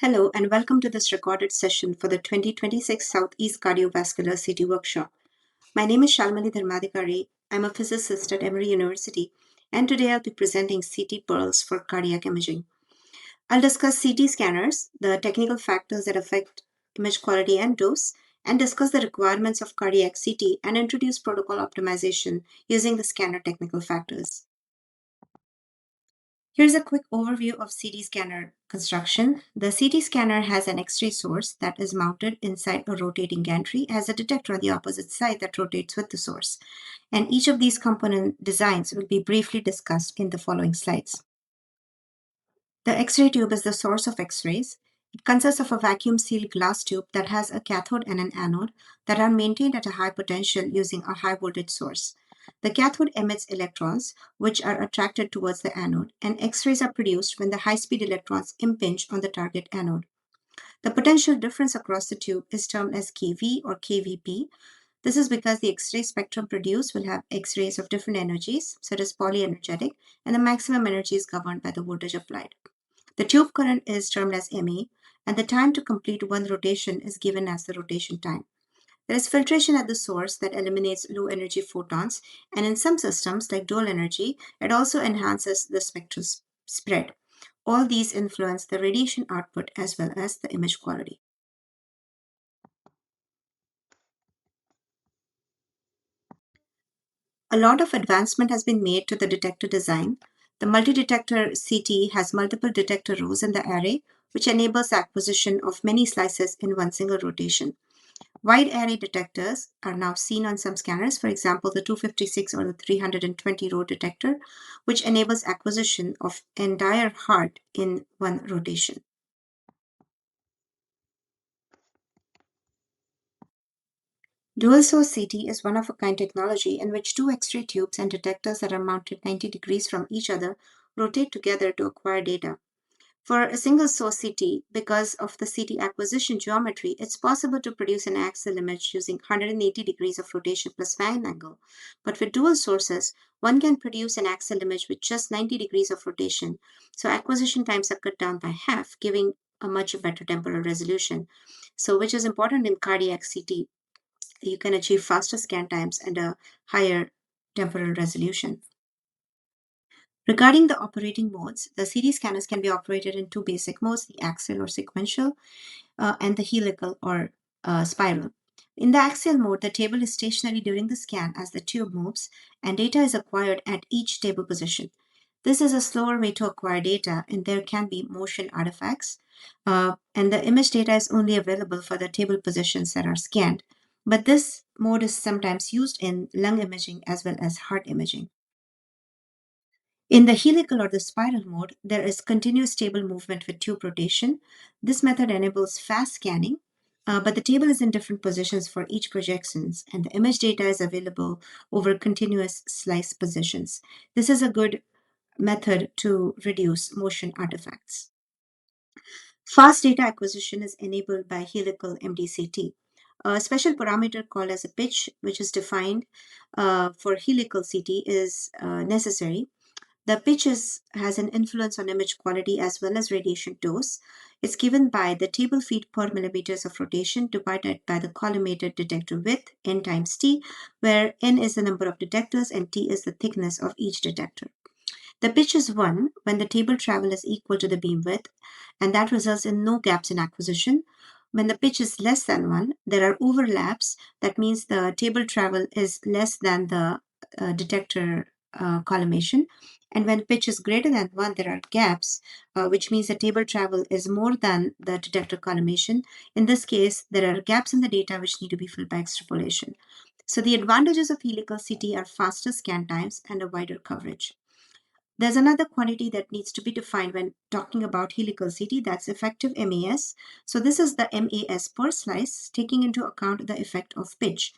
Hello, and welcome to this recorded session for the 2026 Southeast Cardiovascular City Workshop. My name is Shalmali Dharmadikari. I'm a physicist at Emory University, and today I'll be presenting CT pearls for cardiac imaging. I'll discuss CT scanners, the technical factors that affect image quality and dose, and discuss the requirements of cardiac CT and introduce protocol optimization using the scanner technical factors. Here's a quick overview of CT scanner construction. The CT scanner has an X-ray source that is mounted inside a rotating gantry, has a detector on the opposite side that rotates with the source. And each of these component designs will be briefly discussed in the following slides. The X-ray tube is the source of X-rays. It consists of a vacuum-sealed glass tube that has a cathode and an anode that are maintained at a high potential using a high-voltage source. The cathode emits electrons, which are attracted towards the anode, and X-rays are produced when the high-speed electrons impinge on the target anode. The potential difference across the tube is termed as kV or kVp. This is because the X-ray spectrum produced will have X-rays of different energies, such as polyenergetic, and the maximum energy is governed by the voltage applied. The tube current is termed as MA, and the time to complete one rotation is given as the rotation time. There is filtration at the source that eliminates low energy photons, and in some systems, like dual energy, it also enhances the spectral spread. All these influence the radiation output as well as the image quality. A lot of advancement has been made to the detector design. The multi-detector CT has multiple detector rows in the array, which enables acquisition of many slices in one single rotation. Wide array detectors are now seen on some scanners, for example, the 256 or the 320 row detector, which enables acquisition of entire heart in one rotation. Dual source CT is one of a kind technology in which two X-ray tubes and detectors that are mounted 90 degrees from each other rotate together to acquire data. For a single source CT, because of the CT acquisition geometry, it's possible to produce an axial image using 180 degrees of rotation plus fan angle. But with dual sources, one can produce an axial image with just 90 degrees of rotation. So acquisition times are cut down by half, giving a much better temporal resolution. So which is important in cardiac CT. You can achieve faster scan times and a higher temporal resolution. Regarding the operating modes, the CT scanners can be operated in two basic modes, the axial or sequential, and the helical or spiral. In the axial mode, the table is stationary during the scan as the tube moves, and data is acquired at each table position. This is a slower way to acquire data, and there can be motion artifacts, and the image data is only available for the table positions that are scanned. But this mode is sometimes used in lung imaging as well as heart imaging. In the helical or the spiral mode, there is continuous stable movement with tube rotation. This method enables fast scanning, but the table is in different positions for each projections, and the image data is available over continuous slice positions. This is a good method to reduce motion artifacts. Fast data acquisition is enabled by helical MDCT. A special parameter called as a pitch, which is defined for helical CT, is necessary. The pitch has an influence on image quality as well as radiation dose. It's given by the table feet per millimeters of rotation divided by the collimated detector width, n times t, where n is the number of detectors and t is the thickness of each detector. The pitch is 1 when the table travel is equal to the beam width, and that results in no gaps in acquisition. When the pitch is less than 1, there are overlaps. That means the table travel is less than the detector collimation. And when pitch is greater than 1, there are gaps, which means the table travel is more than the detector collimation. In this case, there are gaps in the data which need to be filled by extrapolation. So the advantages of helical CT are faster scan times and a wider coverage. There's another quantity that needs to be defined when talking about helical CT, that's effective MAS. So this is the MAS per slice, taking into account the effect of pitch.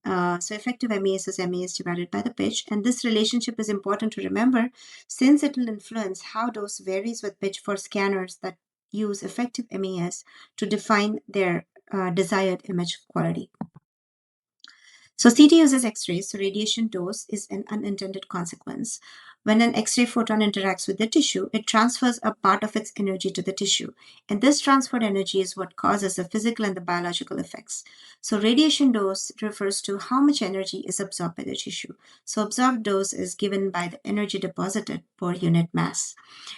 So effective MAS is MAS divided by the pitch, and this relationship is important to remember since it will influence how dose varies with pitch for scanners that use effective MAS to define their desired image quality. So CT uses X-rays, so radiation dose is an unintended consequence. When an X ray photon interacts with the tissue, it transfers a part of its energy to the tissue. And this transferred energy is what causes the physical and the biological effects. So, radiation dose refers to how much energy is absorbed by the tissue. So, absorbed dose is given by the energy deposited per unit mass,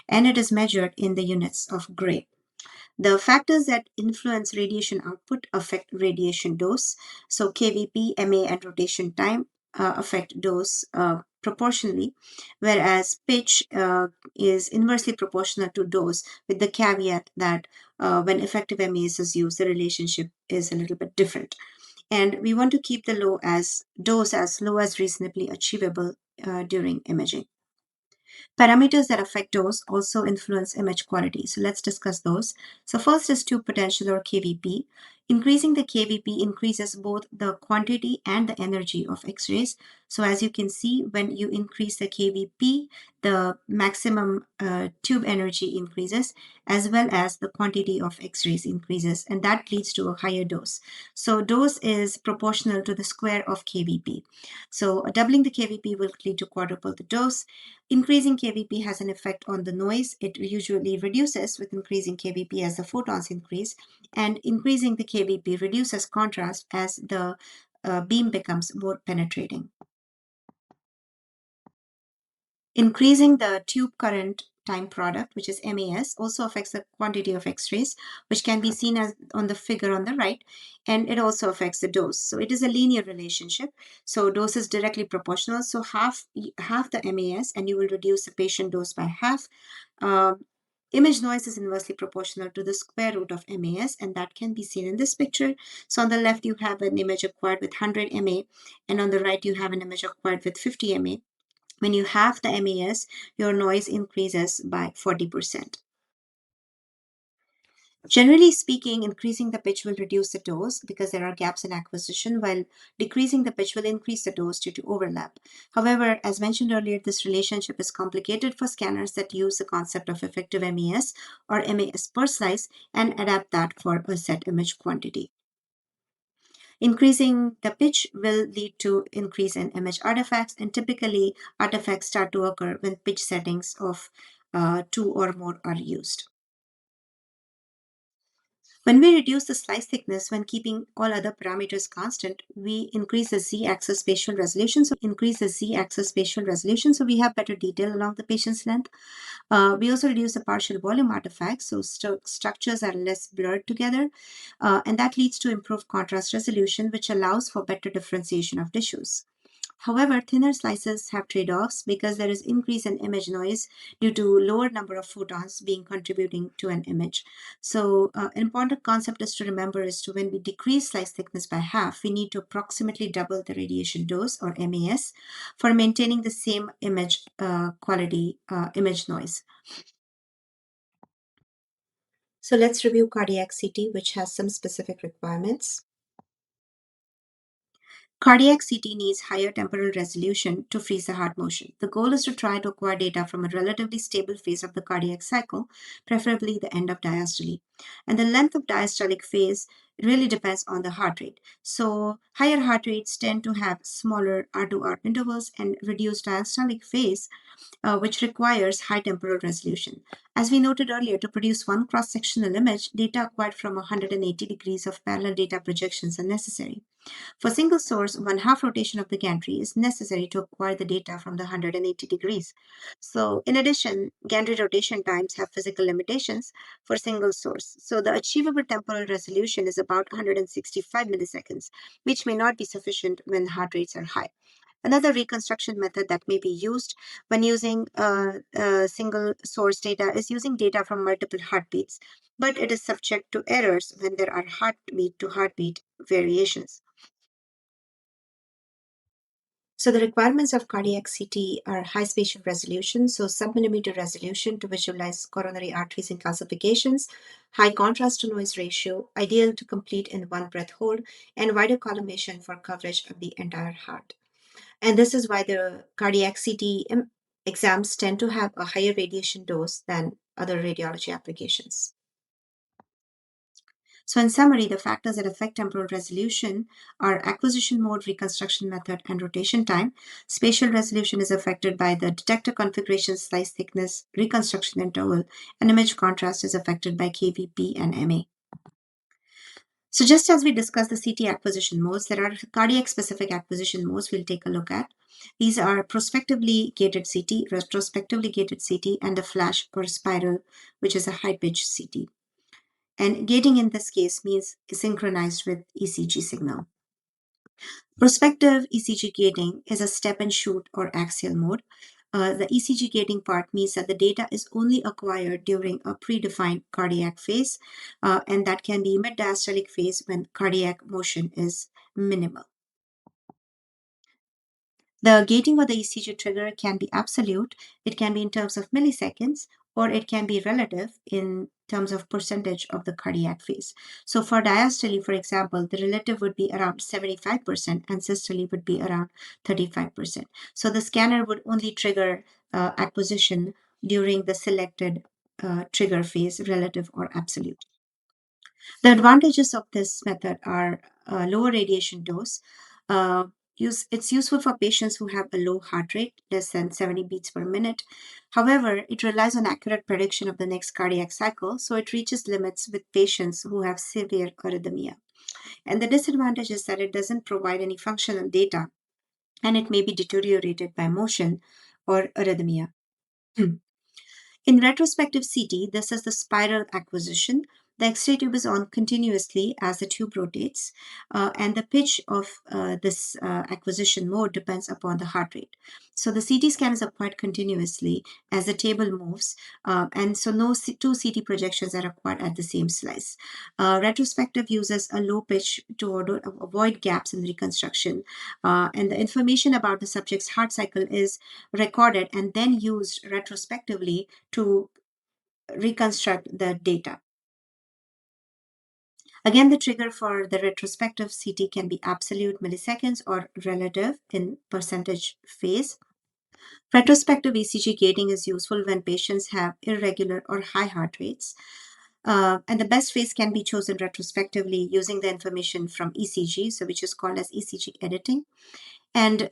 and it is measured in the units of gray. The factors that influence radiation output affect radiation dose. So kVp, Ma, and rotation time affect dose proportionally, whereas pitch is inversely proportional to dose, with the caveat that when effective MES is used, the relationship is a little bit different. And we want to keep the dose as low as reasonably achievable during imaging. Parameters that affect dose also influence image quality. So let's discuss those. So first is tube potential or KVP. Increasing the KVP increases both the quantity and the energy of X-rays. So as you can see, when you increase the KVP, the maximum tube energy increases as well as the quantity of X-rays increases, and that leads to a higher dose. So dose is proportional to the square of KVP. So doubling the KVP will lead to quadruple the dose. Increasing kVp has an effect on the noise. It usually reduces with increasing kVp as the photons increase, and increasing the kVp reduces contrast as the beam becomes more penetrating. Increasing the tube current time product, which is MAS, also affects the quantity of X-rays, which can be seen as on the figure on the right, and it also affects the dose. So it is a linear relationship. So dose is directly proportional. So half the MAS, and you will reduce the patient dose by half. Image noise is inversely proportional to the square root of MAS, and that can be seen in this picture. So on the left, you have an image acquired with 100 MA, and on the right, you have an image acquired with 50 MA. When you halve the MES, your noise increases by 40%. Generally speaking, increasing the pitch will reduce the dose because there are gaps in acquisition, while decreasing the pitch will increase the dose due to overlap. However, as mentioned earlier, this relationship is complicated for scanners that use the concept of effective MES or MAS per slice and adapt that for a set image quantity. Increasing the pitch will lead to increase in image artifacts, and typically artifacts start to occur when pitch settings of 2 or more are used. When we reduce the slice thickness when keeping all other parameters constant, we increase the z-axis spatial resolution. So we have better detail along the patient's length. We also reduce the partial volume artifacts, so structures are less blurred together, and that leads to improved contrast resolution, which allows for better differentiation of tissues. However, thinner slices have trade-offs because there is increase in image noise due to lower number of photons being contributing to an image. So an important concept is to remember is to when we decrease slice thickness by half, we need to approximately double the radiation dose or MAS for maintaining the same image quality, image noise. So let's review cardiac CT, which has some specific requirements. Cardiac CT needs higher temporal resolution to freeze the heart motion. The goal is to try to acquire data from a relatively stable phase of the cardiac cycle, preferably the end of diastole. And the length of diastolic phase really depends on the heart rate. So higher heart rates tend to have smaller R2R intervals and reduced diastolic phase, which requires high temporal resolution. As we noted earlier, to produce one cross-sectional image, data acquired from 180 degrees of parallel data projections are necessary. For single source, one half rotation of the gantry is necessary to acquire the data from the 180 degrees. So in addition, gantry rotation times have physical limitations for single source. So the achievable temporal resolution is about 165 milliseconds, which may not be sufficient when heart rates are high. Another reconstruction method that may be used when using single source data is using data from multiple heartbeats, but it is subject to errors when there are heartbeat to heartbeat variations. So the requirements of cardiac CT are high spatial resolution, so sub-millimeter resolution to visualize coronary arteries and calcifications, high contrast to noise ratio, ideal to complete in one breath hold, and wider collimation for coverage of the entire heart. And this is why the cardiac CT exams tend to have a higher radiation dose than other radiology applications. So, in summary, the factors that affect temporal resolution are acquisition mode, reconstruction method, and rotation time. Spatial resolution is affected by the detector configuration, slice thickness, reconstruction interval, and image contrast is affected by KVP and MA. So, just as we discussed the CT acquisition modes, there are cardiac specific acquisition modes we'll take a look at. These are prospectively gated CT, retrospectively gated CT, and a flash or spiral, which is a high pitch CT. And gating in this case means synchronized with ECG signal. Prospective ECG gating is a step and shoot or axial mode. The ECG gating part means that the data is only acquired during a predefined cardiac phase, and that can be mid-diastolic phase when cardiac motion is minimal. The gating of the ECG trigger can be absolute, it can be in terms of milliseconds, or it can be relative in terms of percentage of the cardiac phase. So for diastole, for example, the relative would be around 75% and systole would be around 35%. So the scanner would only trigger acquisition during the selected trigger phase, relative or absolute. The advantages of this method are lower radiation dose. It's useful for patients who have a low heart rate, less than 70 beats per minute. However, it relies on accurate prediction of the next cardiac cycle, so it reaches limits with patients who have severe arrhythmia. And the disadvantage is that it doesn't provide any functional data and it may be deteriorated by motion or arrhythmia. In retrospective CT, this is the spiral acquisition. The X-ray tube is on continuously as the tube rotates, and the pitch of this acquisition mode depends upon the heart rate. So the CT scan is applied continuously as the table moves, and so no two CT projections are required at the same slice. Retrospective uses a low pitch to avoid gaps in reconstruction, and the information about the subject's heart cycle is recorded and then used retrospectively to reconstruct the data. Again, the trigger for the retrospective CT can be absolute milliseconds or relative in percentage phase. Retrospective ECG gating is useful when patients have irregular or high heart rates. And the best phase can be chosen retrospectively using the information from ECG, so which is called as ECG editing. And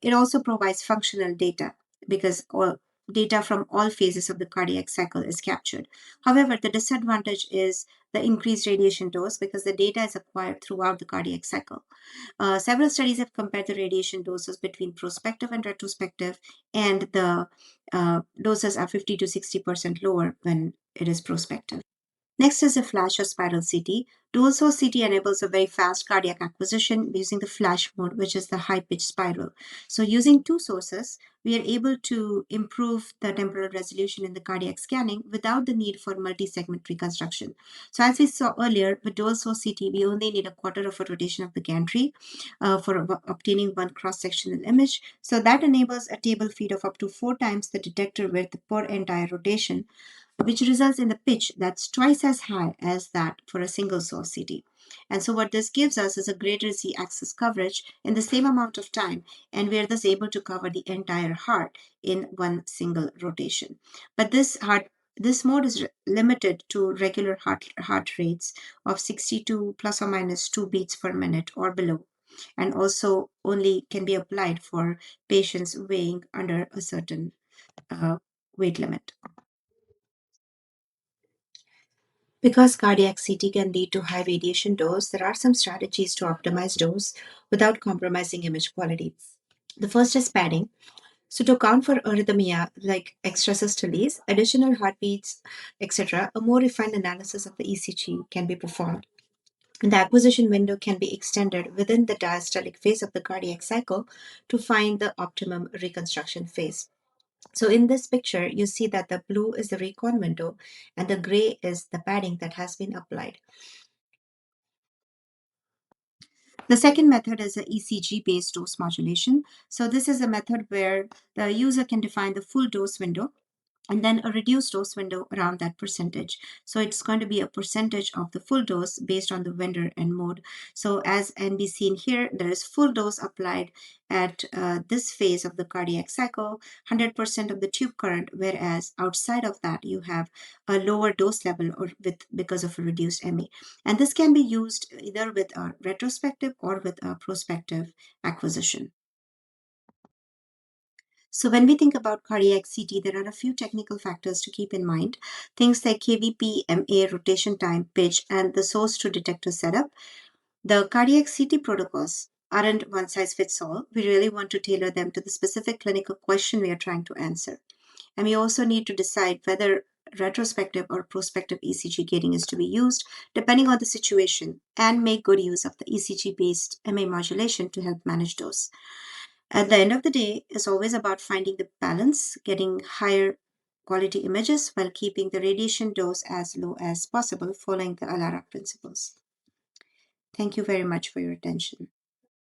it also provides functional data because all data from all phases of the cardiac cycle is captured. However, the disadvantage is the increased radiation dose because the data is acquired throughout the cardiac cycle. Several studies have compared the radiation doses between prospective and retrospective, and the doses are 50 to 60% lower when it is prospective. Next is a flash or spiral CT. Dual source CT enables a very fast cardiac acquisition using the flash mode, which is the high pitch spiral. So using two sources, we are able to improve the temporal resolution in the cardiac scanning without the need for multi-segment reconstruction. So as we saw earlier, with dual source CT, we only need a quarter of a rotation of the gantry for obtaining one cross-sectional image. So that enables a table feed of up to 4 times the detector width per entire rotation, which results in the pitch that's twice as high as that for a single source CT. And so what this gives us is a greater Z-axis coverage in the same amount of time, and we are thus able to cover the entire heart in one single rotation. But this mode is limited to regular heart rates of 62 plus or minus 2 beats per minute or below, and also only can be applied for patients weighing under a certain weight limit. Because cardiac CT can lead to high radiation dose, there are some strategies to optimize dose without compromising image quality. The first is padding. So to account for arrhythmia like extrasystoles, additional heartbeats, etc., a more refined analysis of the ECG can be performed. And the acquisition window can be extended within the diastolic phase of the cardiac cycle to find the optimum reconstruction phase. So in this picture, you see that the blue is the recon window and the gray is the padding that has been applied. The second method is the ECG-based dose modulation. So this is a method where the user can define the full dose window and then a reduced dose window around that percentage. So it's going to be a percentage of the full dose based on the vendor and mode. So as can be seen here, there is full dose applied at this phase of the cardiac cycle, 100% of the tube current, whereas outside of that you have a lower dose level or with because of a reduced MA. And this can be used either with a retrospective or with a prospective acquisition. So when we think about cardiac CT, there are a few technical factors to keep in mind. Things like KVP, MA, rotation time, pitch, and the source to detector setup. The cardiac CT protocols aren't one size fits all. We really want to tailor them to the specific clinical question we are trying to answer. And we also need to decide whether retrospective or prospective ECG gating is to be used depending on the situation, and make good use of the ECG based MA modulation to help manage those. At the end of the day, it's always about finding the balance, getting higher quality images while keeping the radiation dose as low as possible, following the ALARA principles. Thank you very much for your attention.